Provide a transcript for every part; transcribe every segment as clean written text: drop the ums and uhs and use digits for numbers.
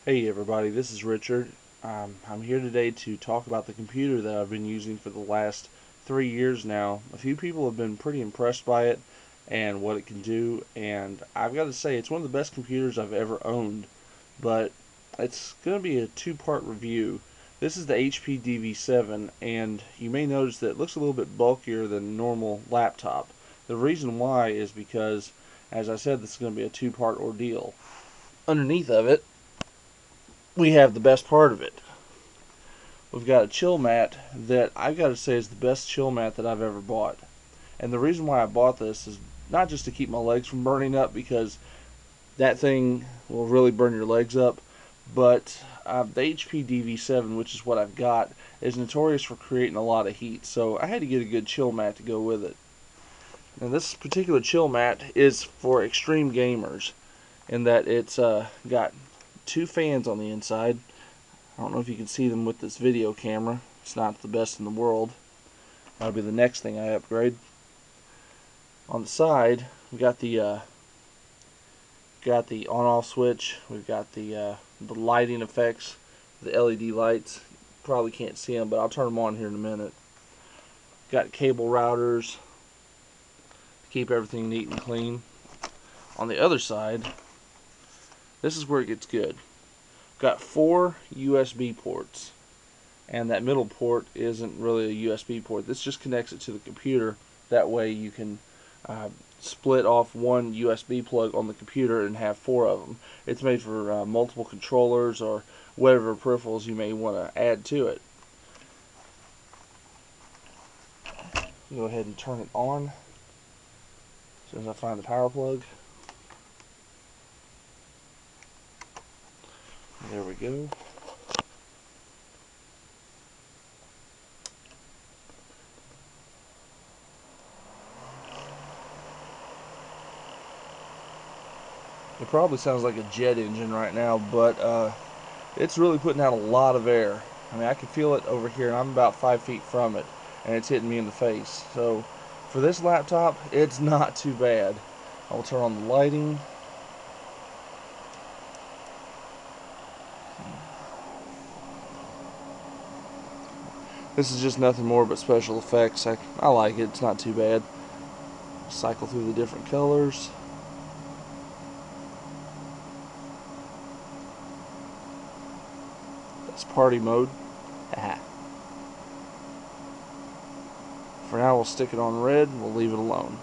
Hey everybody, this is Richard. I'm here today to talk about the computer that I've been using for the last 3 years now. A few people have been pretty impressed by it and what it can do, and I've got to say it's one of the best computers I've ever owned. But it's going to be a two-part review. This is the HP DV7, and you may notice that it looks a little bit bulkier than a normal laptop. The reason why is because, as I said, this is going to be a two-part ordeal. Underneath of it, we have the best part of it. We've got a chill mat that I've got to say is the best chill mat that I've ever bought. And the reason why I bought this is not just to keep my legs from burning up, because that thing will really burn your legs up, but the HP DV7, which is what I've got, is notorious for creating a lot of heat, so I had to get a good chill mat to go with it. Now this particular chill mat is for extreme gamers, in that it's got two fans on the inside. I don't know if you can see them with this video camera. It's not the best in the world. That'll be the next thing I upgrade. On the side, we got the on-off switch. We've got the lighting effects, the LED lights. Probably can't see them, but I'll turn them on here in a minute. Got cable routers to keep everything neat and clean. On the other side, this is where it gets good. Got 4 USB ports, and that middle port isn't really a USB port. This just connects it to the computer. That way you can split off one USB plug on the computer and have 4 of them. It's made for multiple controllers or whatever peripherals you may want to add to it. Go ahead and turn it on as soon as I find the power plug. There we go. It probably sounds like a jet engine right now, but it's really putting out a lot of air. I mean, I can feel it over here, and I'm about 5 feet from it, and it's hitting me in the face. So, for this laptop, it's not too bad. I'll turn on the lighting. This is just nothing more but special effects. I like it. It's not too bad. Cycle through the different colors. That's party mode. Haha. For now, we'll stick it on red. We'll leave it alone.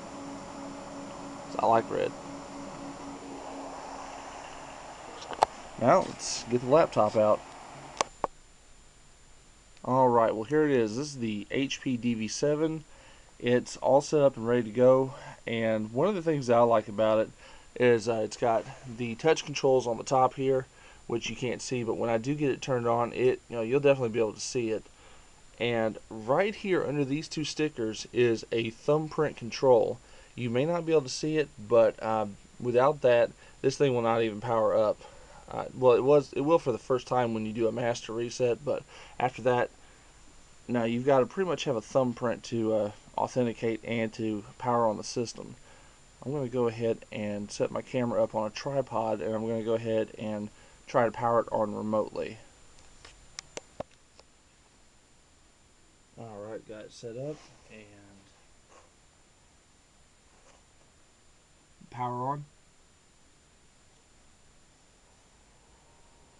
I like red. Now, let's get the laptop out. Alright, well here it is. This is the HP DV7. It's all set up and ready to go, and one of the things that I like about it is it's got the touch controls on the top here, which you can't see, but when I do get it turned on, you'll definitely be able to see it. And right here under these two stickers is a thumbprint control. You may not be able to see it, but without that, this thing will not even power up. Well, it will for the first time when you do a master reset, but after that, now you've got to pretty much have a thumbprint to authenticate and to power on the system. I'm going to go ahead and set my camera up on a tripod, and I'm going to go ahead and try to power it on remotely. Alright, got it set up, and power on.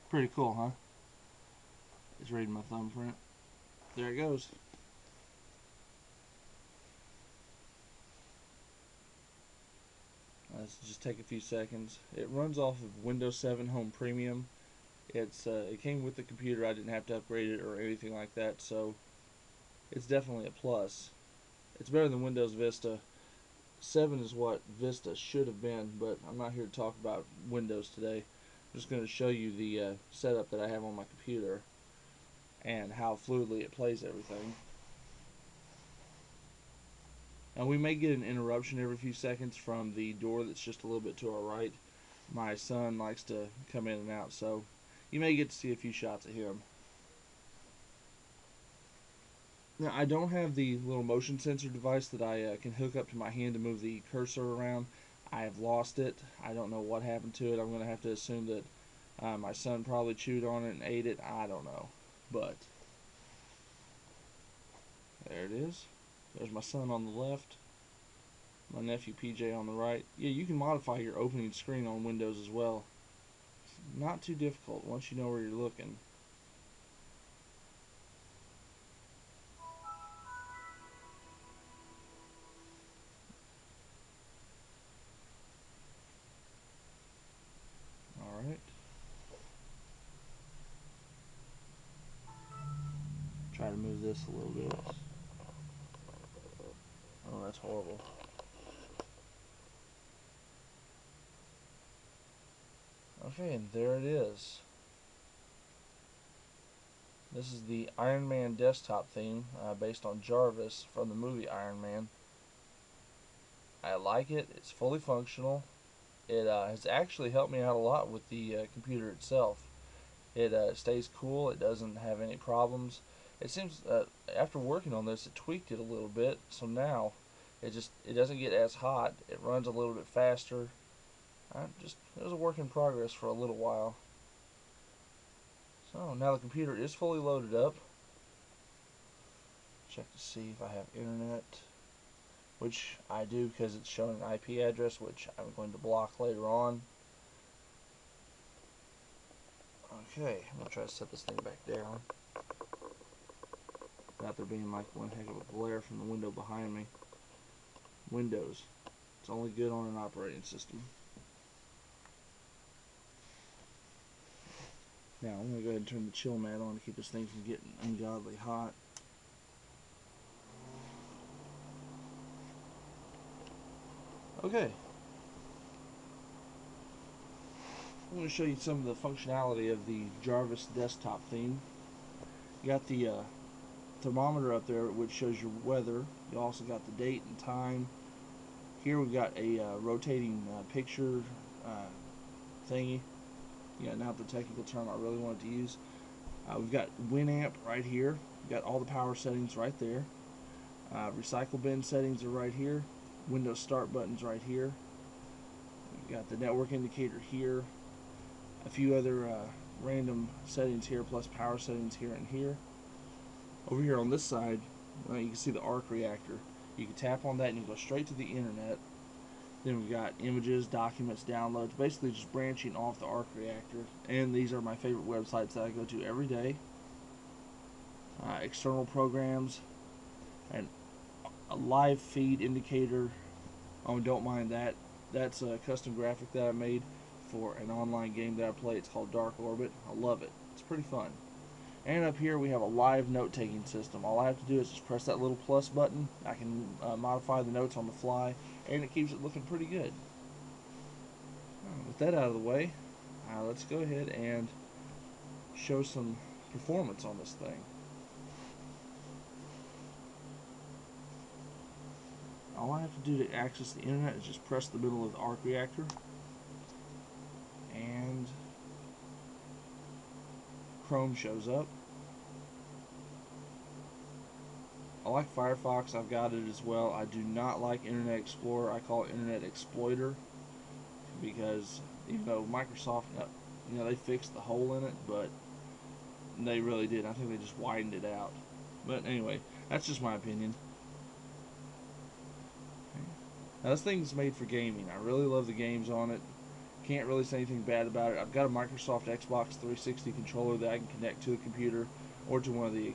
Pretty cool, huh? It's reading my thumbprint. There it goes. Let's just take a few seconds. It runs off of Windows 7 Home Premium. It came with the computer. I didn't have to upgrade it or anything like that, so it's definitely a plus. It's better than Windows Vista. 7 is what Vista should have been, but I'm not here to talk about Windows today. I'm just going to show you the setup that I have on my computer and how fluidly it plays everything. Now we may get an interruption every few seconds from the door that's just a little bit to our right. My son likes to come in and out, so you may get to see a few shots of him. Now I don't have the little motion sensor device that I can hook up to my hand to move the cursor around. I have lost it. I don't know what happened to it. I'm going to have to assume that My son probably chewed on it and ate it. I don't know. But there it is. There's my son on the left. My nephew PJ on the right. Yeah, you can modify your opening screen on Windows as well. It's not too difficult once you know where you're looking. Alright. Try to move this a little bit. Oh, that's horrible. Okay, and there it is. This is the Iron Man desktop theme based on Jarvis from the movie Iron Man. I like it. It's fully functional. It has actually helped me out a lot with the computer itself. It stays cool. It doesn't have any problems. It seems after working on this, it tweaked it a little bit. So now it doesn't get as hot. It runs a little bit faster. It was a work in progress for a little while. So now the computer is fully loaded up. Check to see if I have internet, which I do because it's showing an IP address, which I'm going to block later on. Okay, I'm going to try to set this thing back down without there being like one heck of a glare from the window behind me. Windows. It's only good on an operating system. Now I'm going to go ahead and turn the chill mat on to keep this thing from getting ungodly hot. Okay. I'm going to show you some of the functionality of the Jarvis desktop theme. You got the thermometer up there, which shows your weather. You also got the date and time. Here we've got a rotating picture thingy. Yeah, not the technical term I really wanted to use. We've got Winamp right here. We've got all the power settings right there. Recycle bin settings are right here. Windows start buttons right here. We've got the network indicator here. A few other random settings here, plus power settings here and here. Over here on this side, you can see the arc reactor. You can tap on that and you go straight to the internet. Then we've got images, documents, downloads, basically just branching off the arc reactor. And these are my favorite websites that I go to every day. External programs, and a live feed indicator. Oh, don't mind that. That's a custom graphic that I made for an online game that I play. It's called Dark Orbit. I love it. It's pretty fun. And up here we have a live note-taking system. All I have to do is just press that little plus button. I can modify the notes on the fly, and it keeps it looking pretty good. With that out of the way, let's go ahead and show some performance on this thing. All I have to do to access the internet is just press the middle of the arc reactor, and Chrome shows up. I like Firefox. I've got it as well. I do not like Internet Explorer. I call it Internet Exploiter, because even though Microsoft, they fixed the hole in it, but they really did. I think they just widened it out. But anyway, that's just my opinion. Now this thing's made for gaming. I really love the games on it. Can't really say anything bad about it. I've got a Microsoft Xbox 360 controller that I can connect to the computer or to one of the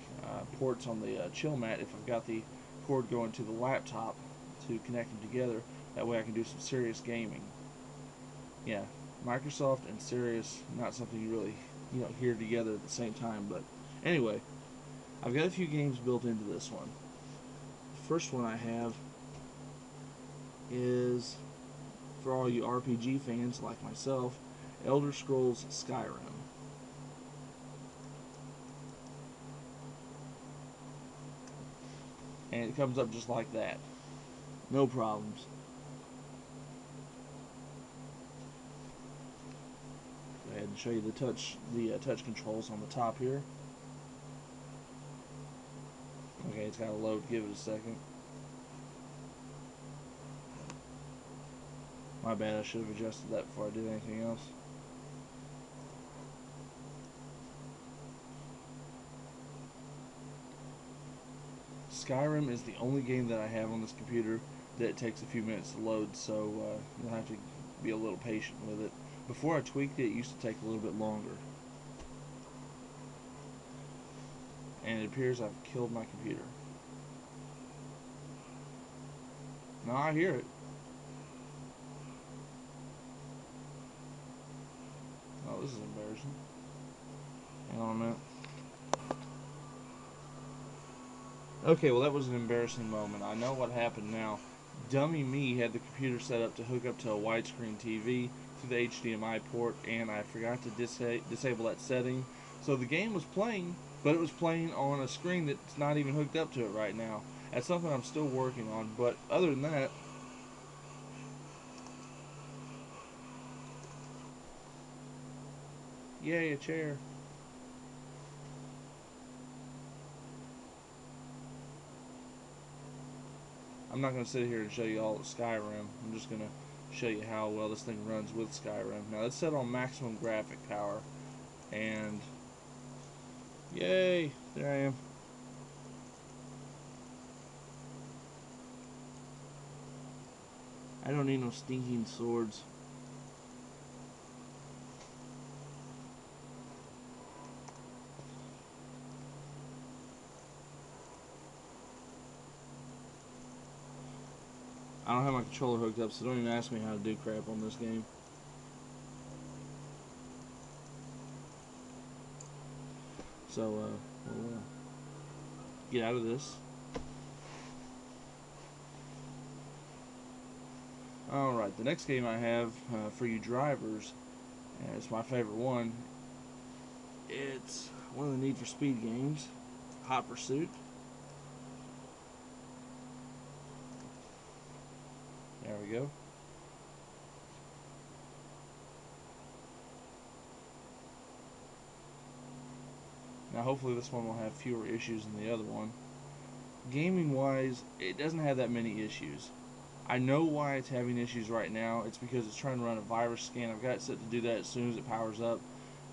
ports on the chill mat if I've got the cord going to the laptop to connect them together. That way I can do some serious gaming. Yeah, Microsoft and serious, not something you really hear together at the same time. But anyway, I've got a few games built into this one. The first one I have is, for all you RPG fans like myself, Elder Scrolls Skyrim. And it comes up just like that. No problems. Go ahead and show you the touch controls on the top here. Okay, it's got to load. Give it a second. My bad, I should have adjusted that before I did anything else. Skyrim is the only game that I have on this computer that takes a few minutes to load, so you'll have to be a little patient with it. Before I tweaked it, it used to take a little bit longer. And it appears I've killed my computer. No, I hear it. Oh, this is embarrassing. Hang on a minute. Okay, well that was an embarrassing moment. I know what happened now. Dummy me had the computer set up to hook up to a widescreen TV through the HDMI port, and I forgot to disable that setting. So the game was playing, but it was playing on a screen that's not even hooked up to it right now. That's something I'm still working on, but other than that, yay, a chair. I'm not going to sit here and show you all of Skyrim. I'm just going to show you how well this thing runs with Skyrim. Now, it's set on maximum graphic power, and yay, there I am. I don't need no stinking swords. I don't have my controller hooked up, so don't even ask me how to do crap on this game. So, we'll get out of this. Alright, the next game I have for you drivers, and it's my favorite one. It's one of the Need for Speed games, Hot Pursuit. There we go. Now hopefully this one will have fewer issues than the other one. Gaming wise, it doesn't have that many issues. I know why it's having issues right now. It's because it's trying to run a virus scan. I've got it set to do that as soon as it powers up.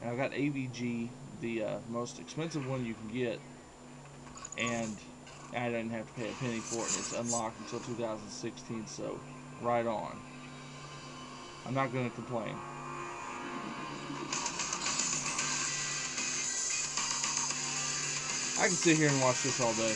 And I've got AVG, the most expensive one you can get. And I didn't have to pay a penny for it. And it's unlocked until 2016, so right on. I'm not going to complain. I can sit here and watch this all day.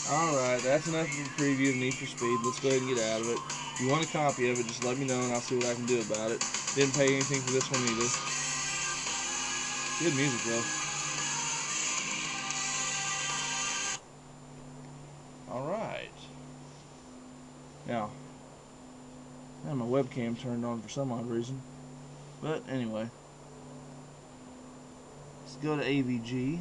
Alright, that's enough of a preview of Need for Speed. Let's go ahead and get out of it. If you want a copy of it, just let me know and I'll see what I can do about it. Didn't pay anything for this one either. Good music though. Alright. Now, I have my webcam turned on for some odd reason. But anyway. Let's go to AVG.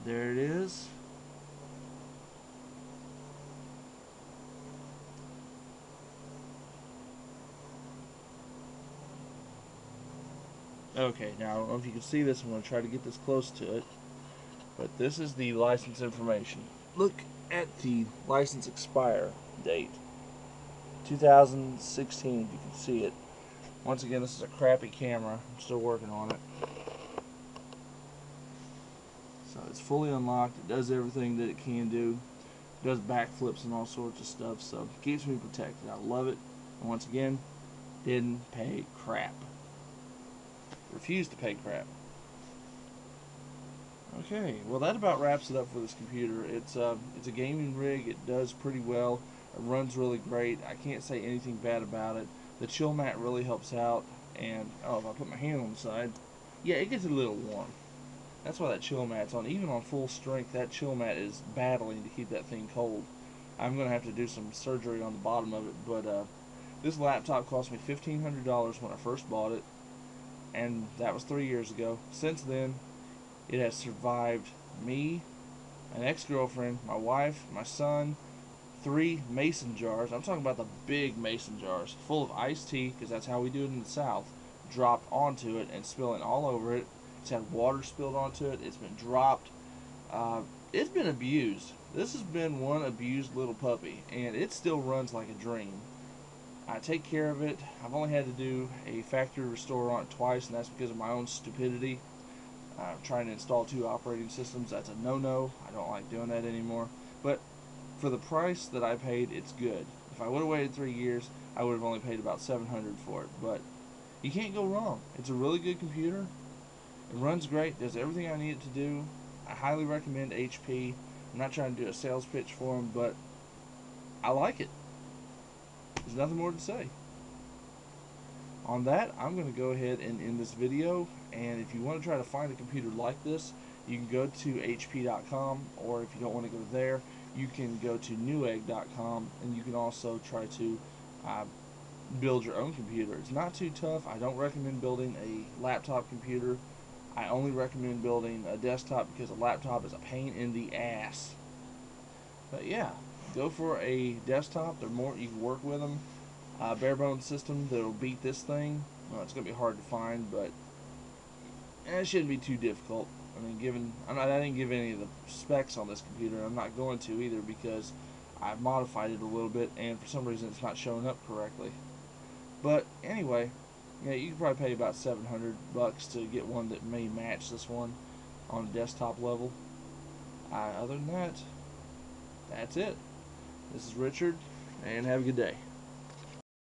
There it is. Okay, now I don't know if you can see this. I'm going to try to get this close to it. But this is the license information. Look at the license expire date. 2016, if you can see it. Once again, this is a crappy camera. I'm still working on it. So it's fully unlocked. It does everything that it can do. It does backflips and all sorts of stuff. So it keeps me protected. I love it. And once again, didn't pay crap. Refused to pay crap. Okay, well that about wraps it up for this computer. It's a gaming rig. It does pretty well. It runs really great. I can't say anything bad about it. The chill mat really helps out. And oh, if I put my hand on the side, yeah, it gets a little warm. That's why that chill mat's on. Even on full strength, that chill mat is battling to keep that thing cold. I'm going to have to do some surgery on the bottom of it, but this laptop cost me $1,500 when I first bought it, and that was 3 years ago. Since then, it has survived me, an ex-girlfriend, my wife, my son, 3 mason jars. I'm talking about the big mason jars, full of iced tea, because that's how we do it in the South, dropped onto it and spilling all over it. It's had water spilled onto it. It's been dropped. it's been abused. This has been one abused little puppy, and it still runs like a dream. I take care of it. I've only had to do a factory restore on it twice, and that's because of my own stupidity. Trying to install 2 operating systems, that's a no-no. I don't like doing that anymore. But for the price that I paid, it's good. If I would have waited 3 years, I would have only paid about $700 for it. But you can't go wrong. It's a really good computer. It runs great, does everything I need it to do. I highly recommend HP. I'm not trying to do a sales pitch for them, but I like it. There's nothing more to say. On that, I'm going to go ahead and end this video, and if you want to try to find a computer like this, you can go to hp.com, or if you don't want to go there, you can go to newegg.com, and you can also try to build your own computer. It's not too tough. I don't recommend building a laptop computer. I only recommend building a desktop because a laptop is a pain in the ass. But yeah, go for a desktop. They're more, you can work with them. Bare bones system that'll beat this thing. Well, it's gonna be hard to find, but it shouldn't be too difficult. I mean, I didn't give any of the specs on this computer. I'm not going to either because I've modified it a little bit, and for some reason it's not showing up correctly. But anyway, yeah, you can probably pay about $700 to get one that may match this one on desktop level. Other than that, that's it. This is Richard, and have a good day.